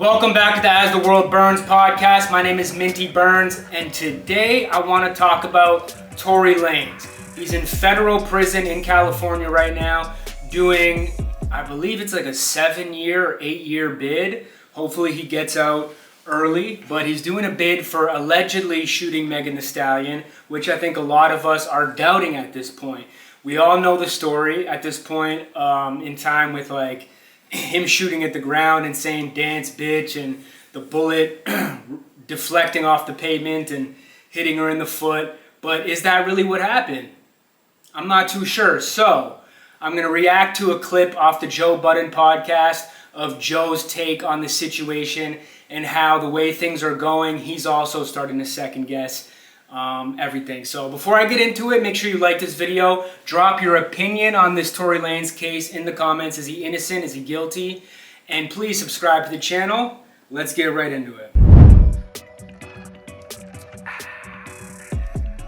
Welcome back to the As the World Burns podcast. My name is Minty Burns, and today I want to talk about Tory Lanez. He's in federal prison in California right now doing, I believe it's like a 7-year or 8-year bid. Hopefully he gets out early, but he's doing a bid for allegedly shooting Megan Thee Stallion, which I think a lot of us are doubting at this point. We all know the story at this point in time with like him shooting at the ground and saying dance bitch and the bullet deflecting off the pavement and hitting her in the foot. But is that really what happened? I'm not too sure. So I'm going to react to a clip off the Joe Budden podcast of Joe's take on the situation and how the way things are going, he's also starting to second guess everything. So before I get into it, make sure you like this video. Drop your opinion on this Tory Lanez case in the comments. Is he innocent? Is he guilty? And please subscribe to the channel. Let's get right into it.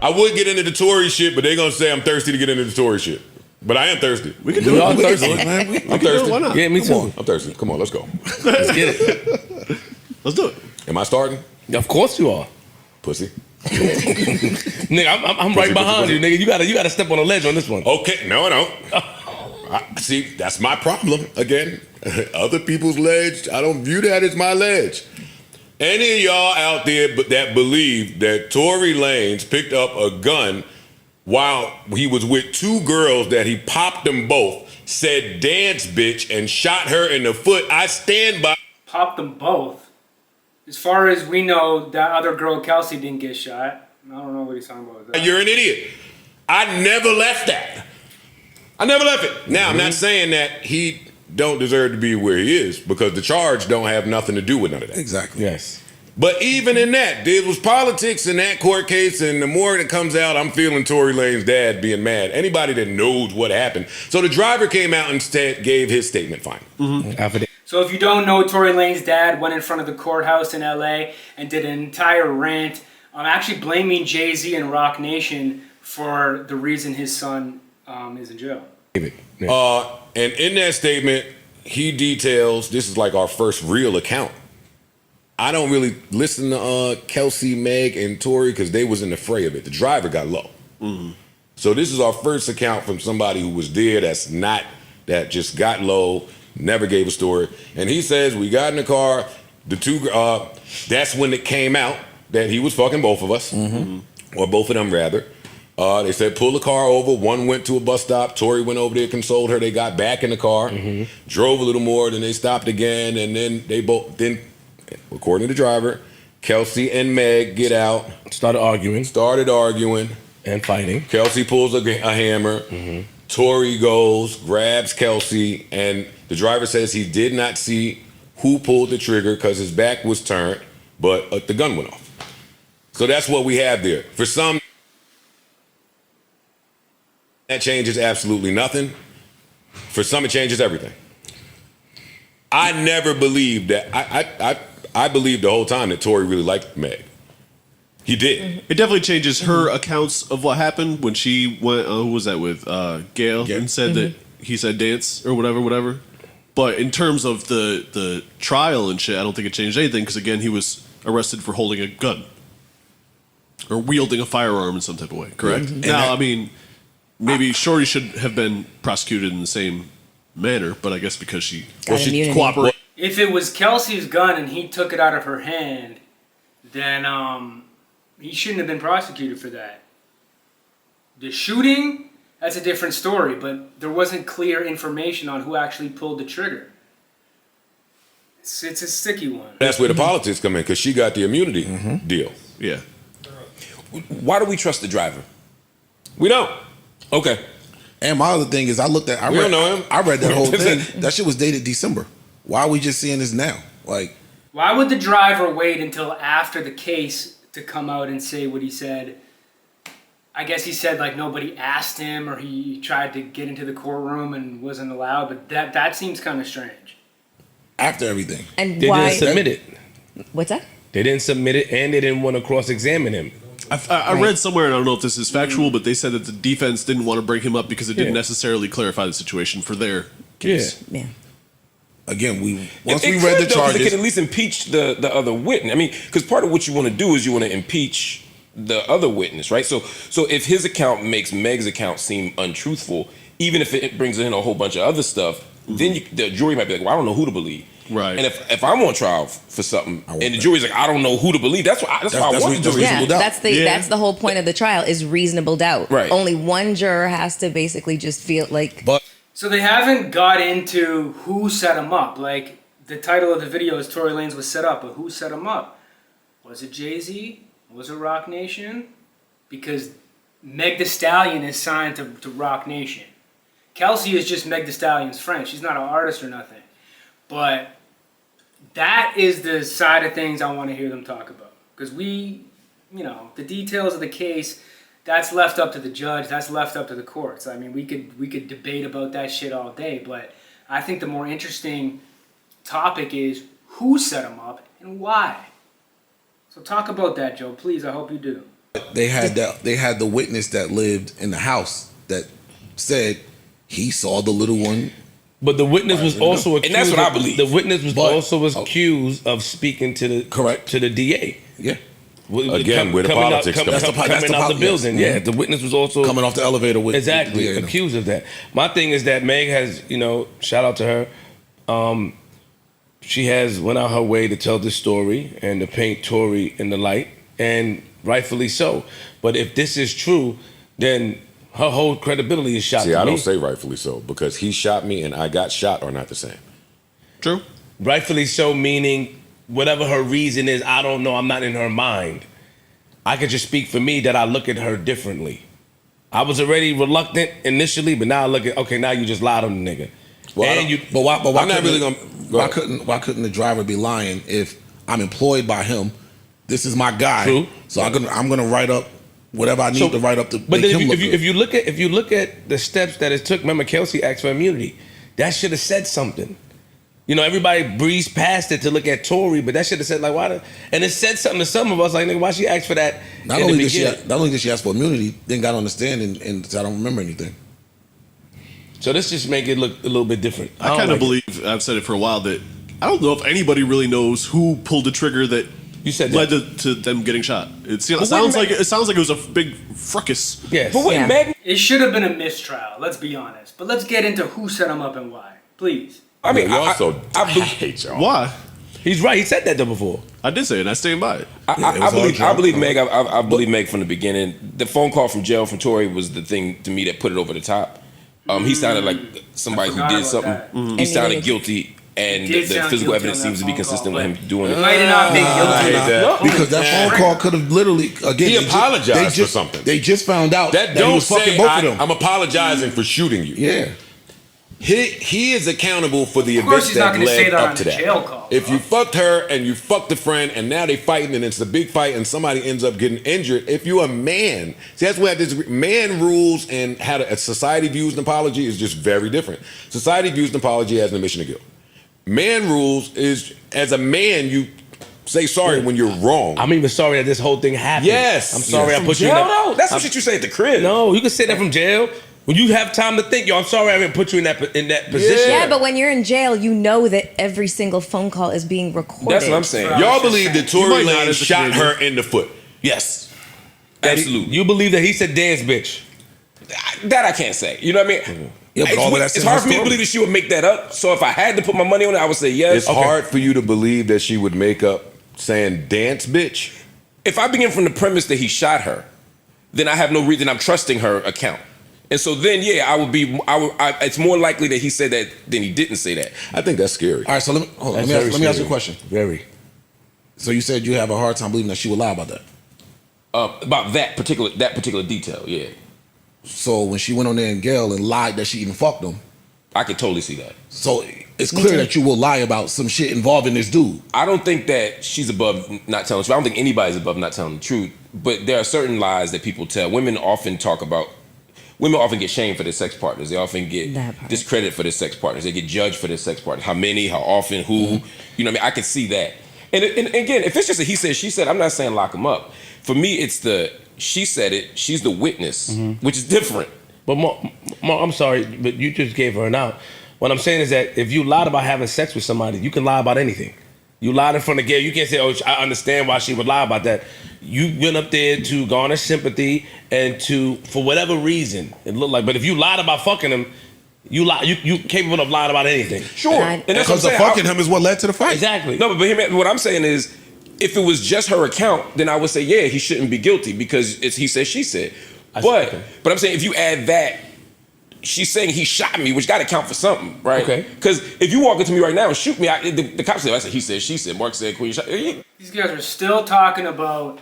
I would get into the Tory shit, but they're gonna say I'm thirsty to get into the Tory shit. But I am thirsty. We can do it. I'm thirsty. Man. I'm thirsty. Why not? Yeah, me too. I'm thirsty. Come on, let's go. Let's get it. Let's do it. Am I starting? Of course you are. Pussy. Nigga, I'm right behind you, nigga. You gotta step on a ledge on this one. Okay, no. See, that's my problem again. Other people's ledge, I don't view that as my ledge. Any of y'all out there that believe that Tory Lanez picked up a gun while he was with two girls that he popped them both, said dance bitch, and shot her in the foot, I stand by. Popped them both. As far as we know, that other girl, Kelsey, didn't get shot. I don't know what he's talking about with that. You're an idiot. I never left that. I never left it. Now, I'm not saying that he don't deserve to be where he is because the charge don't have nothing to do with none of that. Exactly. Yes. But even in that, there was politics in that court case, and the more that comes out, I'm feeling Tory Lanez's dad being mad. Anybody that knows what happened. So the driver came out and gave his statement fine. Mm-hmm. So if you don't know, Tory Lanez's dad went in front of the courthouse in LA and did an entire rant, actually blaming Jay-Z and Rock Nation for the reason his son is in jail. And in that statement, he details, this is like our first real account. I don't really listen to Kelsey, Meg, and Tory because they was in the fray of it. The driver got low. Mm-hmm. So this is our first account from somebody who was there that just got low, never gave a story. And he says, we got in the car, the two, that's when it came out that he was fucking both of us, or both of them rather. They said, pull the car over. One went to a bus stop. Tory went over there, consoled her. They got back in the car, drove a little more, then they stopped again. And then according to the driver, Kelsey and Meg get out. Started arguing. And fighting. Kelsey pulls a hammer. Tory goes, grabs Kelsey, and the driver says he did not see who pulled the trigger because his back was turned, but the gun went off. So that's what we have there. For some, that changes absolutely nothing. For some, it changes everything. I never believed that. I believed the whole time that Tory really liked Meg. He did. It definitely changes her accounts of what happened when she went. Who was that with? Gail, and said that he said dance or whatever. But in terms of the trial and shit, I don't think it changed anything because again, he was arrested for holding a gun or wielding a firearm in some type of way. Correct. Now, I mean, maybe Shorty should have been prosecuted in the same manner, but I guess because she cooperated. If it was Kelsey's gun and he took it out of her hand, then he shouldn't have been prosecuted for that. The shooting, that's a different story, but there wasn't clear information on who actually pulled the trigger. It's a sticky one. That's where the politics come in because she got the immunity deal. Yeah. Why do we trust the driver? We don't. Okay. And my other thing is, I don't know him. I read that whole thing. That shit was dated December. Why are we just seeing this now? Like, why would the driver wait until after the case to come out and say what he said? I guess he said like nobody asked him or he tried to get into the courtroom and wasn't allowed, but that seems kind of strange. After everything. And They why? didn't submit it. What's that? They didn't submit it, and they didn't want to cross-examine him. I read somewhere, and I don't know if this is factual, but they said that the defense didn't want to bring him up because it didn't necessarily clarify the situation for their case. Yeah. again, once It we read could, the though, 'cause it charges, could at least impeach the other witness. I mean, because part of what you want to do is you want to impeach the other witness, right? So if his account makes Meg's account seem untruthful, even if it brings in a whole bunch of other stuff, then the jury might be like, well, I don't know who to believe. Right. And if I'm on trial for something and the jury's like, I don't know who to believe, that's why I want the jury. reasonable doubt. That's the whole point of the trial is reasonable doubt. Right. Only one juror has to basically just feel like. but So they haven't got into who set him up. Like, the title of the video is Tory Lanez was set up, but who set him up? Was it Jay-Z? Was it Rock Nation? Because Meg Thee Stallion is signed to Rock Nation. Kelsey is just Meg Thee Stallion's friend. She's not an artist or nothing. But that is the side of things I want to hear them talk about. Because the details of the case, that's left up to the judge. That's left up to the courts. I mean, we could debate about that shit all day. But I think the more interesting topic is who set him up and why. So talk about that, Joe. Please, I hope you do. they had the witness that lived in the house that said he saw the little one. But the witness was also accused. And that's what I believe. The witness was accused of speaking to the DA. Yeah. Again, where the politics come That's the coming out the building. yes. Yeah, the witness was also Coming off the elevator with exactly the DA, accused of that. My thing is that Meg has, shout out to her. She has went out her way to tell this story and to paint Tory in the light, and rightfully so. But if this is true, then her whole credibility is shot. See, to I me. don't say rightfully so because he shot me and I got shot are not the same. True. Rightfully so, meaning whatever her reason is, I don't know. I'm not in her mind. I could just speak for me that I look at her differently. I was already reluctant initially, but now I look at, okay, now you just lied on the nigga. Well, And but why I'm not really gonna. why couldn't the driver be lying if I'm employed by him? This is my guy. True. So I'm gonna write up whatever I need to write up to But make then him look if you look at the steps that it took, remember Kelsey asked for immunity. That should have said something. Everybody breezed past it to look at Tory, but that should have said like why? And it said something to some of us like, nigga, why she asked for that? Not only did she ask for immunity, then got on the stand and said I don't remember anything. So this just make it look a little bit different. I kind of believe, I've said it for a while, that I don't know if anybody really knows who pulled the trigger that You said led that. to them getting shot. It sounds like it was a big fracas. Yes. But wait, Yeah. Meg, It should have been a mistrial, let's be honest. But let's get into who set him up and why. Please. I mean, y'all so I I believe- hate y'all. Why? He's right. He said that though before. I did say it, and I stand by it. I believe Meg. I believe Meg from the beginning. The phone call from jail from Tory was the thing to me that put it over the top. He sounded like somebody who forgot did about something. that. He sounded guilty, and He did the sound physical guilty evidence on that seems to be phone consistent call, with him but doing It it. might have not been guilty. hate that. Because that phone call could have literally again. He apologized for something. They just found out That he don't was fucking say both of them. I'm apologizing for shooting you. Yeah. He is accountable for the Of course events he's not that gonna say led that up on to the that. jail call, If bro. you fucked her and you fucked a friend and now they fighting and it's a big fight and somebody ends up getting injured, if you're a man, see that's where this man rules and how a society views an apology is just very different. Society views an apology as an admission of guilt. Man rules is as a man you say sorry when you're wrong. I'm even sorry that this whole thing happened. Yes. I'm sorry Yes. I put you in Jail that. though? That's what you say at the crib. No, you can say that from jail. When you have time to think, I'm sorry I didn't put you in that position. Yeah, but when you're in jail, you know that every single phone call is being recorded. That's what I'm saying. Right. Y'all believe that Tory might not Lanez as a shot comedian. her in the foot? Yes, That he- absolutely. You believe that he said dance bitch. That I can't say. You know what I mean? Yeah, but all of that's it's in her hard for me to story. believe that she would make that up. So if I had to put my money on it, I would say yes. It's hard for you to believe that she would make up saying dance bitch. If I begin from the premise that he shot her, then I have no reason. I'm trusting her account. And so then, yeah, I would be. It's more likely that he said that than he didn't say that. I think that's scary. All right, so let me ask you a question. Very. So you said you have a hard time believing that she would lie about that. About that particular detail, yeah, So when she went on there and Gail and lied that she even fucked him, I could totally see that. so it's clear that you will lie about some shit involving this dude. I don't think that she's above not telling the truth. I don't think anybody's above not telling the truth. But there are certain lies that people tell. Women often get shamed for their sex partners. They often get That part. discredited for their sex partners. They get judged for their sex partners. How many, how often, who. You know what I mean? I can see that. And again, if it's just a he said, she said, I'm not saying lock him up. For me, it's the she said it, she's the witness, which is different. But Ma, I'm sorry, but you just gave her an out. What I'm saying is that if you lied about having sex with somebody, you can lie about anything. You lied in front of Gail. You can't say, "Oh, I understand why she would lie about that." You went up there to garner sympathy and to, for whatever reason, it looked like. But if you lied about fucking him, you lie. You capable of lying about anything. Sure, and that's Because the fucking him is what led to the fight. Exactly. No, but what I'm saying is, if it was just her account, then I would say, yeah, he shouldn't be guilty because it's he said, she said. But I'm saying if you add that, she's saying he shot me, which got to count for something, right? Okay. Because if you walk into me right now and shoot me, the cops say, I said, he said, she said, Mark said, Queen shot. These guys are still talking about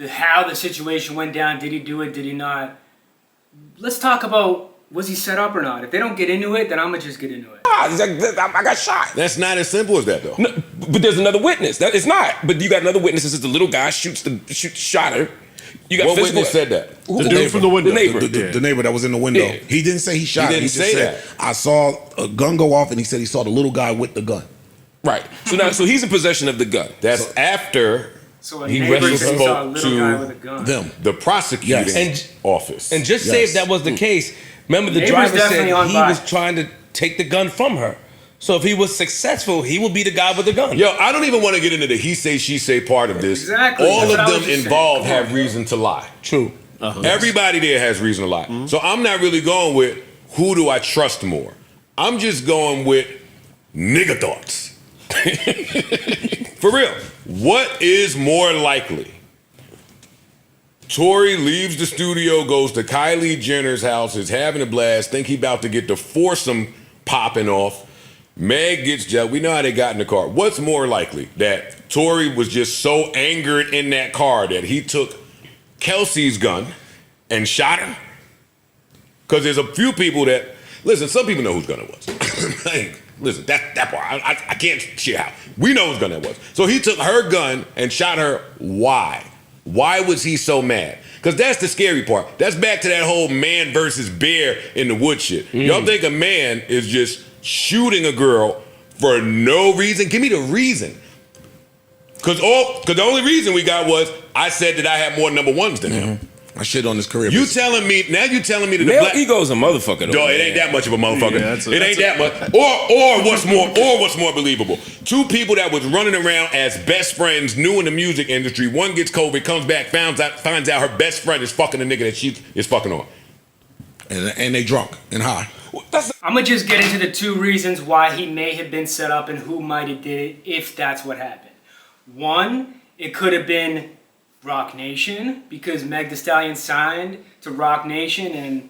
how the situation went down. Did he do it? Did he not? Let's talk about, was he set up or not? If they don't get into it, then I'm going to just get into it. I got shot. That's not as simple as that, though. No, but there's another witness. It's not. But you got another witness. This is the little guy shot her. You got What witness said that? The dude from the window. The neighbor. The neighbor that was in the window. Yeah. He didn't say he shot. He didn't say said, that. I saw a gun go off, and he said he saw the little guy with the gun. Right. So he's in possession of the gun. That's after So a he neighbor wrestled said he saw a little to guy with a gun. Them. the prosecuting Yes. office. And just say if that was the case, remember the Neighbor's driver said definitely he on was bias. trying to take the gun from her. So if he was successful, he would be the guy with the gun. Yo, I don't even want to get into the he say, she say part of this. Exactly. All That's what I of was them just involved saying. Come on, have reason to lie. True. Everybody there has reason to lie. So I'm not really going with who do I trust more. I'm just going with nigga thoughts. For real. What is more likely? Tory leaves the studio, goes to Kylie Jenner's house, is having a blast, think he about to get the foursome popping off. Meg gets jailed. We know how they got in the car. What's more likely? That Tory was just so angered in that car that he took Kelsey's gun and shot her? Because there's a few people that, listen, some people know whose gun it was. Like, listen, that part, I can't share how. We know whose gun it was. So he took her gun and shot her. Why? Why was he so mad? Because that's the scary part. That's back to that whole man versus bear in the wood shit. Y'all think a man is just shooting a girl for no reason? Give me the reason. Because the only reason we got was I said that I had more number ones than him. I shit on his career. You telling me that the Male black ego's a motherfucker, though. Dog, it ain't that much of a motherfucker. Yeah, it ain't that much. Or what's more believable? Two people that was running around as best friends, new in the music industry. One gets COVID, comes back, finds out her best friend is fucking a nigga that she is fucking on. And they drunk and high. I'm going to just get into the two reasons why he may have been set up and who might have did it if that's what happened. One, it could have been Rock Nation, because Meg Thee Stallion signed to Rock Nation and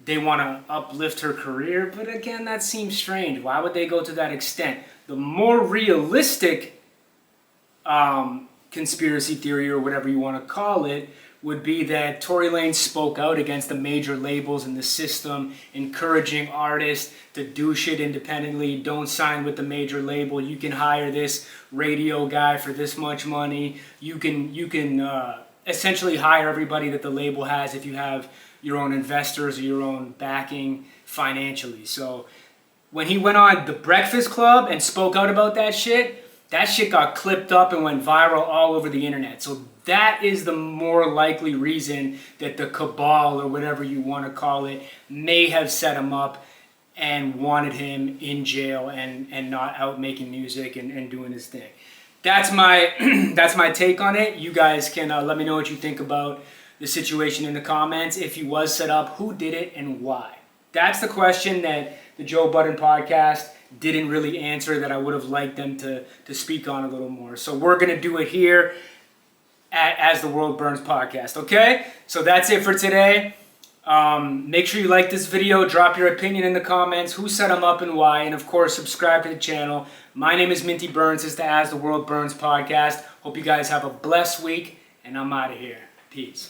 they want to uplift her career. But again, that seems strange. Why would they go to that extent? The more realistic conspiracy theory, or whatever you want to call it, would be that Tory Lanez spoke out against the major labels in the system, encouraging artists to do shit independently. Don't sign with the major label. You can hire this radio guy for this much money. You can essentially hire everybody that the label has if you have your own investors or your own backing financially. So when he went on The Breakfast Club and spoke out about that shit got clipped up and went viral all over the internet. So that is the more likely reason that the cabal, or whatever you want to call it, may have set him up and wanted him in jail and not out making music and doing his thing. That's my that's my take on it. You guys can let me know what you think about the situation in the comments. If he was set up, who did it and why? That's the question that the Joe Budden podcast didn't really answer, that I would have liked them to speak on a little more. So we're going to do it here at As the World Burns podcast, okay? So that's it for today. Make sure you like this video, drop your opinion in the comments, who set them up and why, and of course, subscribe to the channel. My name is Minty Burns. This is the As the World Burns podcast. Hope you guys have a blessed week, and I'm out of here. Peace.